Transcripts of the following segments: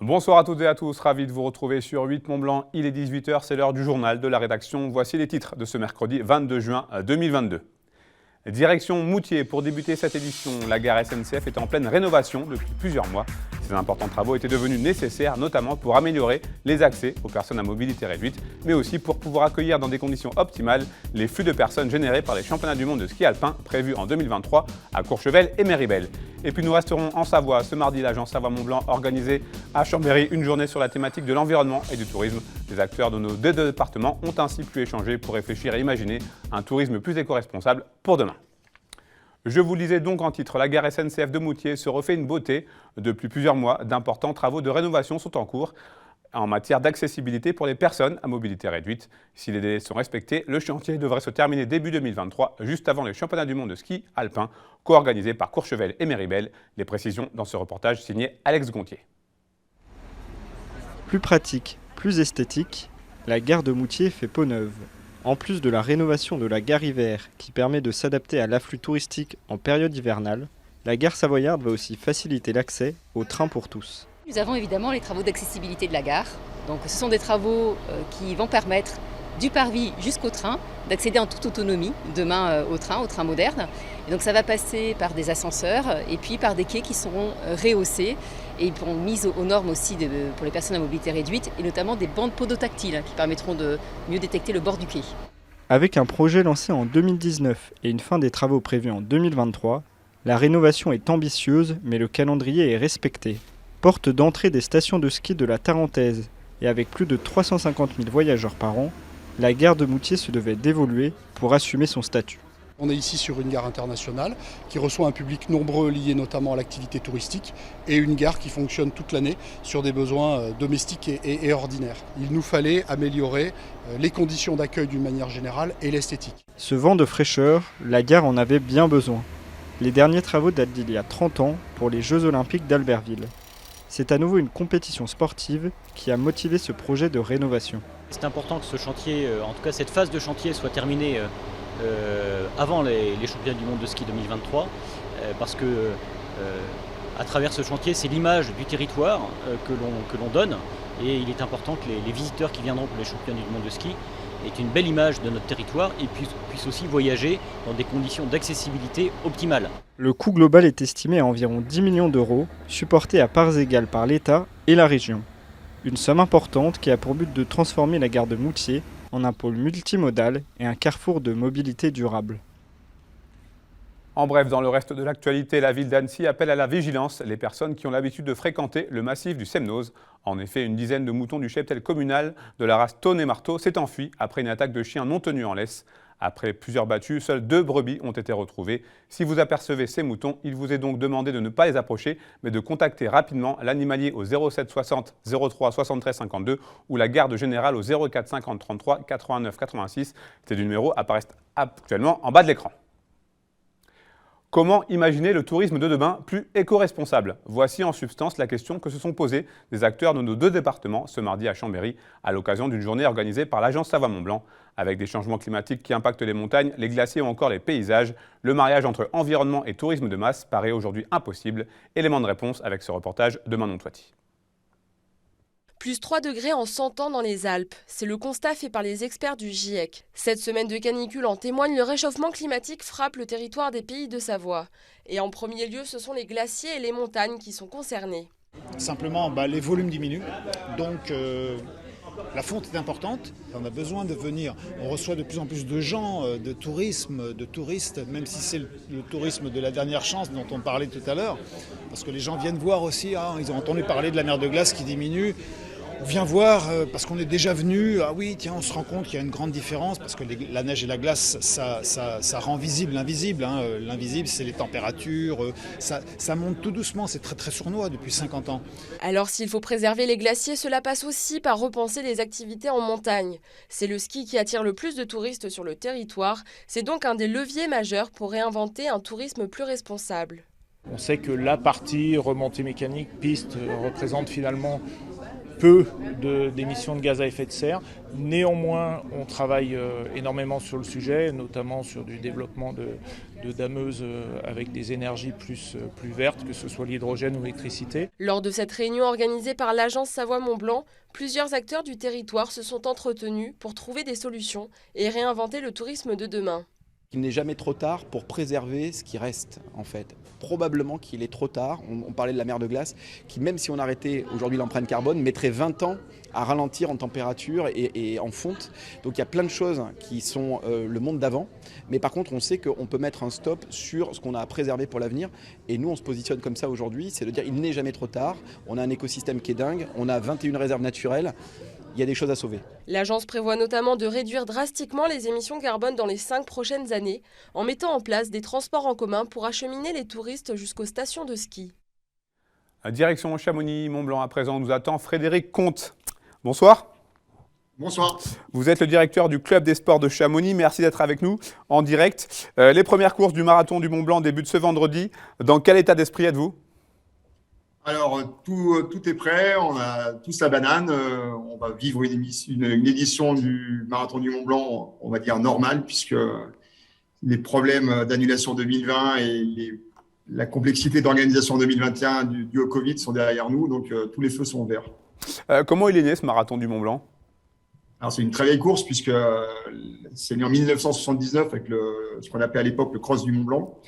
Bonsoir à toutes et à tous, ravi de vous retrouver sur 8 Mont-Blanc. Il est 18 h, c'est l'heure du journal de la rédaction. Voici les titres de ce mercredi 22 juin 2022. Direction Moutier pour débuter cette édition. La gare SNCF est en pleine rénovation depuis plusieurs mois. Ces importants travaux étaient devenus nécessaires, notamment pour améliorer les accès aux personnes à mobilité réduite, mais aussi pour pouvoir accueillir dans des conditions optimales les flux de personnes générés par les championnats du monde de ski alpin prévus en 2023 à Courchevel et Méribel. Et puis nous resterons en Savoie. Ce mardi, l'agence Savoie-Mont-Blanc organisait à Chambéry une journée sur la thématique de l'environnement et du tourisme. Les acteurs de nos deux départements ont ainsi pu échanger pour réfléchir et imaginer un tourisme plus éco-responsable pour demain. Je vous le disais donc en titre, la gare SNCF de Moutier se refait une beauté. Depuis plusieurs mois, d'importants travaux de rénovation sont en cours en matière d'accessibilité pour les personnes à mobilité réduite. Si les délais sont respectés, le chantier devrait se terminer début 2023, juste avant les championnats du monde de ski alpin, co-organisés par Courchevel et Méribel. Les précisions dans ce reportage signé Alex Gontier. Plus pratique, plus esthétique, la gare de Moutier fait peau neuve. En plus de la rénovation de la gare hiver qui permet de s'adapter à l'afflux touristique en période hivernale, la gare savoyarde va aussi faciliter l'accès au train pour tous. Nous avons évidemment les travaux d'accessibilité de la gare. Donc ce sont des travaux qui vont permettre du parvis jusqu'au train d'accéder en toute autonomie demain au train moderne. Et donc ça va passer par des ascenseurs et puis par des quais qui seront rehaussés et mis aux normes aussi pour les personnes à mobilité réduite et notamment des bandes podotactiles qui permettront de mieux détecter le bord du quai. Avec un projet lancé en 2019 et une fin des travaux prévus en 2023, la rénovation est ambitieuse mais le calendrier est respecté. Porte d'entrée des stations de ski de la Tarentaise et avec plus de 350 000 voyageurs par an, la gare de Moutier se devait d'évoluer pour assumer son statut. On est ici sur une gare internationale qui reçoit un public nombreux lié notamment à l'activité touristique et une gare qui fonctionne toute l'année sur des besoins domestiques et ordinaires. Il nous fallait améliorer les conditions d'accueil d'une manière générale et l'esthétique. Ce vent de fraîcheur, la gare en avait bien besoin. Les derniers travaux datent d'il y a 30 ans pour les Jeux Olympiques d'Albertville. C'est à nouveau une compétition sportive qui a motivé ce projet de rénovation. C'est important que ce chantier, en tout cas cette phase de chantier soit terminée avant les championnats du monde de ski 2023 parce que à travers ce chantier c'est l'image du territoire que l'on donne et il est important que les visiteurs qui viendront pour les championnats du monde de ski aient une belle image de notre territoire et puissent aussi voyager dans des conditions d'accessibilité optimales. Le coût global est estimé à environ 10 millions d'euros, supporté à parts égales par l'État et la région. Une somme importante qui a pour but de transformer la gare de Moutier en un pôle multimodal et un carrefour de mobilité durable. En bref, dans le reste de l'actualité, la ville d'Annecy appelle à la vigilance les personnes qui ont l'habitude de fréquenter le massif du Semnoz. En effet, une dizaine de moutons du cheptel communal de la race Thône et Marteau s'est enfuie après une attaque de chiens non tenus en laisse. Après plusieurs battues, seules 2 brebis ont été retrouvées. Si vous apercevez ces moutons, il vous est donc demandé de ne pas les approcher, mais de contacter rapidement l'animalier au 07 60 03 73 52 ou la garde générale au 04 50 33 89 86. Ces deux numéros apparaissent actuellement en bas de l'écran. Comment imaginer le tourisme de demain plus éco-responsable? Voici en substance la question que se sont posées des acteurs de nos deux départements ce mardi à Chambéry à l'occasion d'une journée organisée par l'agence Savoie-Mont-Blanc. Avec des changements climatiques qui impactent les montagnes, les glaciers ou encore les paysages, le mariage entre environnement et tourisme de masse paraît aujourd'hui impossible. Élément de réponse avec ce reportage de Manon Toiti. Plus 3 degrés en 100 ans dans les Alpes. C'est le constat fait par les experts du GIEC. Cette semaine de canicule en témoigne, le réchauffement climatique frappe le territoire des Pays de Savoie. Et en premier lieu, ce sont les glaciers et les montagnes qui sont concernés. Simplement, les volumes diminuent, donc la fonte est importante. On a besoin de venir. On reçoit de plus en plus de gens, de touristes, même si c'est le tourisme de la dernière chance dont on parlait tout à l'heure. Parce que les gens viennent voir aussi, ils ont entendu parler de la mer de glace qui diminue. On vient voir parce qu'on est déjà venu, on se rend compte qu'il y a une grande différence parce que la neige et la glace, ça rend visible l'invisible. L'invisible, c'est les températures, ça monte tout doucement, c'est très très sournois depuis 50 ans. Alors s'il faut préserver les glaciers, cela passe aussi par repenser les activités en montagne. C'est le ski qui attire le plus de touristes sur le territoire, c'est donc un des leviers majeurs pour réinventer un tourisme plus responsable. On sait que la partie remontée mécanique, piste, représente finalement peu d'émissions de gaz à effet de serre. Néanmoins, on travaille énormément sur le sujet, notamment sur du développement dameuses avec des énergies plus vertes, que ce soit l'hydrogène ou l'électricité. Lors de cette réunion organisée par l'agence Savoie-Mont-Blanc, plusieurs acteurs du territoire se sont entretenus pour trouver des solutions et réinventer le tourisme de demain. Il n'est jamais trop tard pour préserver ce qui reste, en fait. Probablement qu'il est trop tard, on parlait de la mer de glace, qui même si on arrêtait aujourd'hui l'empreinte carbone, mettrait 20 ans à ralentir en température et en fonte. Donc il y a plein de choses qui sont le monde d'avant, mais par contre on sait qu'on peut mettre un stop sur ce qu'on a à préserver pour l'avenir, et nous on se positionne comme ça aujourd'hui, c'est de dire il n'est jamais trop tard, on a un écosystème qui est dingue, on a 21 réserves naturelles. Il y a des choses à sauver. L'agence prévoit notamment de réduire drastiquement les émissions carbone dans les 5 prochaines années en mettant en place des transports en commun pour acheminer les touristes jusqu'aux stations de ski. Direction Chamonix-Mont-Blanc à présent, nous attend Frédéric Comte. Bonsoir. Bonsoir. Vous êtes le directeur du Club des sports de Chamonix. Merci d'être avec nous en direct. Les premières courses du marathon du Mont-Blanc débutent ce vendredi. Dans quel état d'esprit êtes-vous ? Alors, tout est prêt, on a tous la banane. On va vivre une édition du Marathon du Mont-Blanc, on va dire normale, puisque les problèmes d'annulation 2020 et la complexité d'organisation 2021 dû au Covid sont derrière nous, donc tous les feux sont verts. Comment il est né ce Marathon du Mont-Blanc ? Alors, c'est une très vieille course, puisque c'est né en 1979 avec ce qu'on appelait à l'époque le Cross du Mont-Blanc.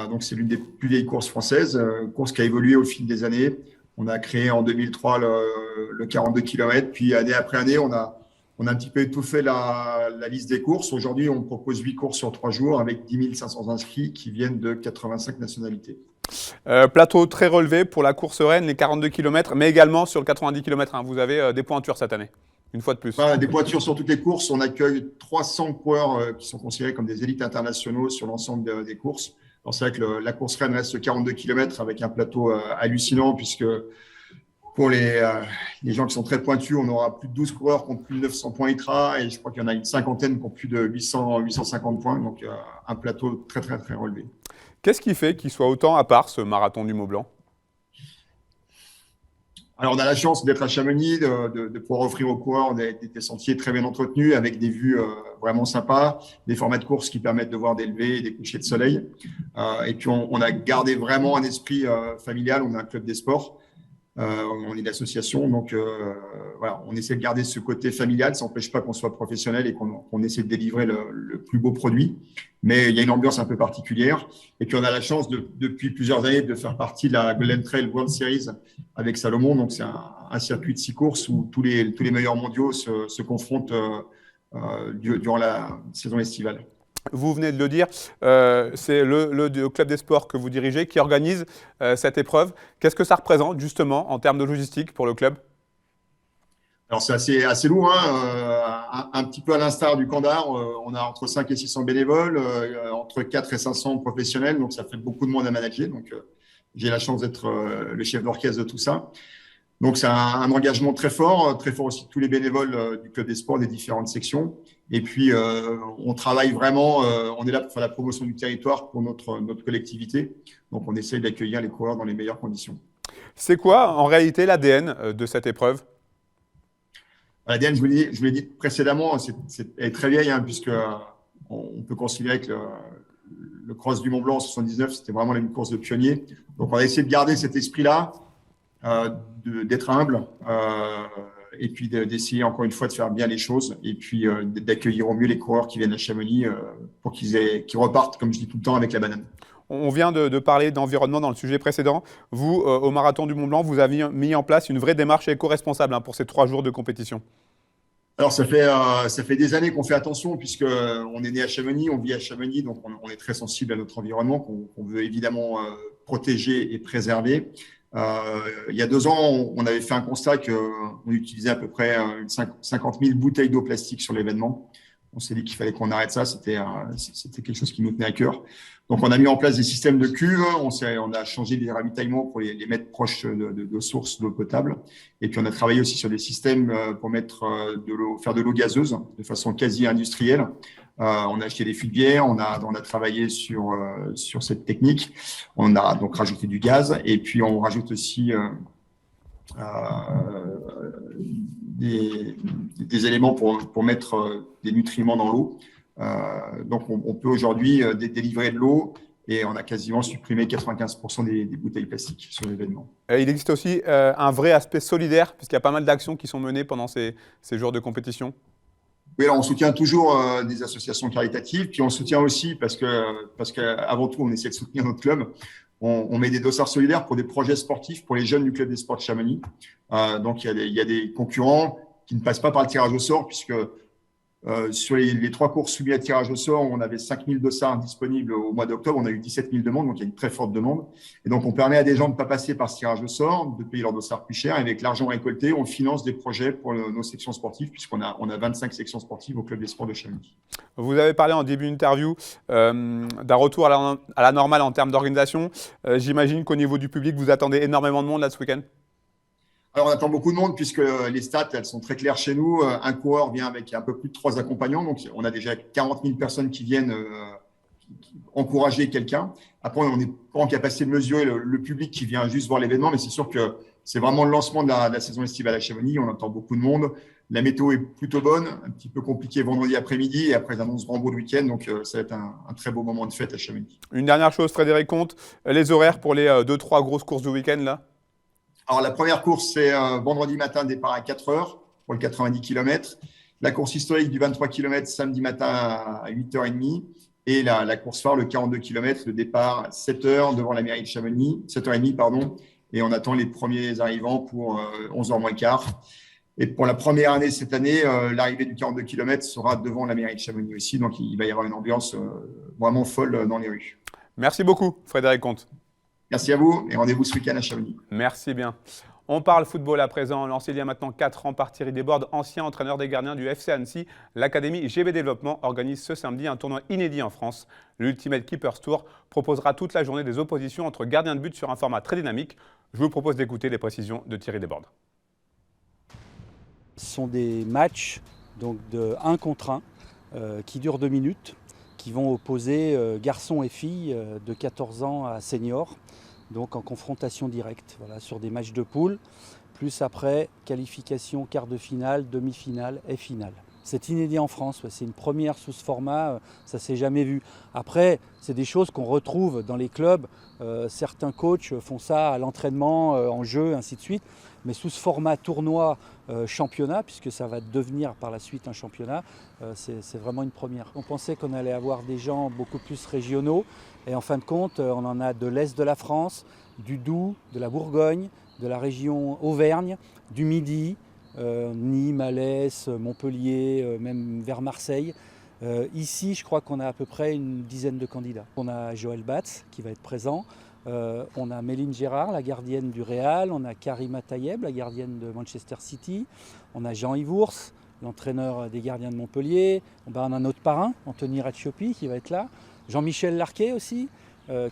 Donc, c'est l'une des plus vieilles courses françaises, course qui a évolué au fil des années. On a créé en 2003 le 42 km, puis année après année, on a un petit peu étoffé la liste des courses. Aujourd'hui, on propose 8 courses sur 3 jours avec 10 500 inscrits qui viennent de 85 nationalités. Plateau très relevé pour la course reine, les 42 km, mais également sur le 90 km. Vous avez des pointures cette année, une fois de plus. Des pointures sur toutes les courses. On accueille 300 coureurs qui sont considérés comme des élites internationaux sur l'ensemble des courses. C'est vrai que la course reine reste 42 km avec un plateau hallucinant, puisque pour les gens qui sont très pointus, on aura plus de 12 coureurs qui ont plus de 900 points ITRA, et je crois qu'il y en a une cinquantaine qui ont plus de 850 points, donc un plateau très très très relevé. Qu'est-ce qui fait qu'il soit autant à part ce marathon du Mont-Blanc ? Alors, on a la chance d'être à Chamonix, de pouvoir offrir aux coureurs des sentiers très bien entretenus avec des vues vraiment sympas, des formats de course qui permettent de voir des levées et des couchers de soleil. Et puis, on a gardé vraiment un esprit familial. On a un club des sports. On est l'association. Donc, voilà, on essaie de garder ce côté familial. Ça n'empêche pas qu'on soit professionnel et qu'on essaie de délivrer le plus beau produit. Mais il y a une ambiance un peu particulière. Et puis, on a la chance depuis plusieurs années de faire partie de la Golden Trail World Series avec Salomon. Donc, c'est un circuit de 6 courses où tous les meilleurs mondiaux se confrontent durant la saison estivale. Vous venez de le dire, c'est le club des sports que vous dirigez qui organise cette épreuve. Qu'est-ce que ça représente justement en termes de logistique pour le club ? Alors, c'est assez lourd, un petit peu à l'instar du Candar. On a entre 5 et 600 bénévoles, entre 4 et 500 professionnels, donc ça fait beaucoup de monde à manager. Donc, j'ai la chance d'être le chef d'orchestre de tout ça. Donc, c'est un engagement très fort aussi de tous les bénévoles du club des sports, des différentes sections. Et puis, on travaille vraiment, on est là pour faire la promotion du territoire pour notre collectivité. Donc, on essaye d'accueillir les coureurs dans les meilleures conditions. C'est quoi, en réalité, l'ADN de cette épreuve ? L'ADN, je vous l'ai dit précédemment, elle est très vieille, puisque on peut considérer que le Cross du Mont-Blanc en 79, c'était vraiment une course de pionnier. Donc, on a essayé de garder cet esprit-là, d'être humble, et puis d'essayer encore une fois de faire bien les choses, et puis d'accueillir au mieux les coureurs qui viennent à Chamonix pour qu'ils repartent, comme je dis tout le temps, avec la banane. On vient de parler d'environnement dans le sujet précédent. Vous, au Marathon du Mont-Blanc, vous avez mis en place une vraie démarche éco-responsable pour ces 3 jours de compétition. Alors, ça fait des années qu'on fait attention, puisqu'on est né à Chamonix, on vit à Chamonix, donc on est très sensible à notre environnement, qu'on veut évidemment protéger et préserver. Il y a 2 ans, on avait fait un constat qu'on utilisait à peu près 50 000 bouteilles d'eau plastique sur l'événement. On s'est dit qu'il fallait qu'on arrête ça. C'était quelque chose qui nous tenait à cœur. Donc, on a mis en place des systèmes de cuves. On a changé les ravitaillements pour les mettre proches de sources d'eau potable. Et puis, on a travaillé aussi sur des systèmes pour faire de l'eau gazeuse de façon quasi industrielle. On a acheté des fûts de bière. On a travaillé sur cette technique. On a donc rajouté du gaz. Et puis, on rajoute aussi des éléments pour mettre des nutriments dans l'eau. Donc, on peut aujourd'hui délivrer de l'eau et on a quasiment supprimé 95% des bouteilles plastiques sur l'événement. Il existe aussi un vrai aspect solidaire, puisqu'il y a pas mal d'actions qui sont menées pendant ces jours de compétition. Oui, alors on soutient toujours des associations caritatives, puis on soutient aussi, parce qu'avant tout, on essaie de soutenir notre club. On met des dossards solidaires pour des projets sportifs pour les jeunes du club des sports de Chamonix. Donc, il y a des concurrents qui ne passent pas par le tirage au sort, puisque sur les 3 courses soumises à tirage au sort, on avait 5000 dossards disponibles au mois d'octobre. On a eu 17 000 demandes, donc il y a une très forte demande. Et donc, on permet à des gens de ne pas passer par ce tirage au sort, de payer leur dossard plus cher. Et avec l'argent récolté, on finance des projets pour nos sections sportives, puisqu'on a 25 sections sportives au club des sports de Chamonix. Vous avez parlé en début d'interview d'un retour à la normale en termes d'organisation. J'imagine qu'au niveau du public, vous attendez énormément de monde là ce week-end. Alors, on attend beaucoup de monde puisque les stats, elles sont très claires chez nous. Un coureur vient avec un peu plus de 3 accompagnants. Donc, on a déjà 40 000 personnes qui viennent encourager quelqu'un. Après, on n'est pas en capacité de mesurer le public qui vient juste voir l'événement, mais c'est sûr que c'est vraiment le lancement de la saison estivale à Chamonix. On attend beaucoup de monde. La météo est plutôt bonne, un petit peu compliqué vendredi après-midi et après, annonce grand beau de week-end. Donc, ça va être un très beau moment de fête à Chamonix. Une dernière chose, Frédéric Comte, les horaires pour les 2-3 grosses courses du week-end là. Alors, la première course, c'est vendredi matin, départ à 4 heures pour le 90 km. La course historique du 23 km, samedi matin à 8h30. Et la course phare, le 42 km, le départ 7 heures devant la mairie de Chamonix, 7h30, pardon. Et on attend les premiers arrivants pour 11h moins quart. Et pour la première année cette année, l'arrivée du 42 km sera devant la mairie de Chamonix aussi. Donc, il va y avoir une ambiance vraiment folle dans les rues. Merci beaucoup, Frédéric Comte. Merci à vous et rendez-vous ce week-end à Chamonix. Merci bien. On parle football à présent. Lancé il y a maintenant 4 ans par Thierry Desbordes, ancien entraîneur des gardiens du FC Annecy, l'Académie GB Développement organise ce samedi un tournoi inédit en France. L'Ultimate Keepers Tour proposera toute la journée des oppositions entre gardiens de but sur un format très dynamique. Je vous propose d'écouter les précisions de Thierry Desbordes. Ce sont des matchs donc de 1 contre 1 qui durent 2 minutes, qui vont opposer garçons et filles de 14 ans à seniors, donc en confrontation directe, voilà, sur des matchs de poule, plus après qualification, quart de finale, demi-finale et finale. C'est inédit en France, c'est une première sous ce format, ça ne s'est jamais vu. Après, c'est des choses qu'on retrouve dans les clubs, certains coachs font ça à l'entraînement, en jeu, ainsi de suite, mais sous ce format tournoi championnat, puisque ça va devenir par la suite un championnat, c'est vraiment une première. On pensait qu'on allait avoir des gens beaucoup plus régionaux, et en fin de compte, on en a de l'Est de la France, du Doubs, de la Bourgogne, de la région Auvergne, du Midi, Nîmes, Alès, Montpellier, même vers Marseille. Ici, je crois qu'on a à peu près une dizaine de candidats. On a Joël Batz qui va être présent, on a Méline Gérard, la gardienne du Real, on a Karima Tayeb, la gardienne de Manchester City, on a Jean-Yves Ours, l'entraîneur des gardiens de Montpellier, on a notre parrain, Anthony Racciopi, qui va être là, Jean-Michel Larquet aussi,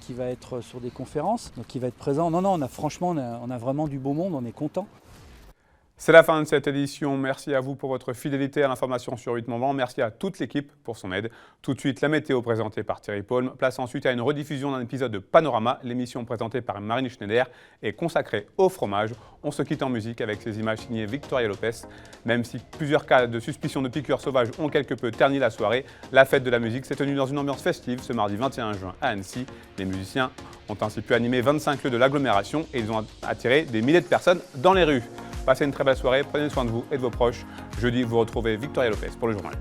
qui va être sur des conférences, donc qui va être présent. Non, franchement, on a vraiment du beau monde, on est content. C'est la fin de cette édition. Merci à vous pour votre fidélité à l'information sur 8 Montblanc. Merci à toute l'équipe pour son aide. Tout de suite, la météo présentée par Thierry Paulme. Place ensuite à une rediffusion d'un épisode de Panorama. L'émission présentée par Marine Schneider est consacrée au fromage. On se quitte en musique avec ces images signées Victoria Lopez. Même si plusieurs cas de suspicion de piqûres sauvages ont quelque peu terni la soirée, la fête de la musique s'est tenue dans une ambiance festive ce mardi 21 juin à Annecy. Les musiciens ont ainsi pu animer 25 lieux de l'agglomération et ils ont attiré des milliers de personnes dans les rues. Passez une très belle soirée, prenez soin de vous et de vos proches. Jeudi, vous retrouvez Victoria Lopez pour le journal.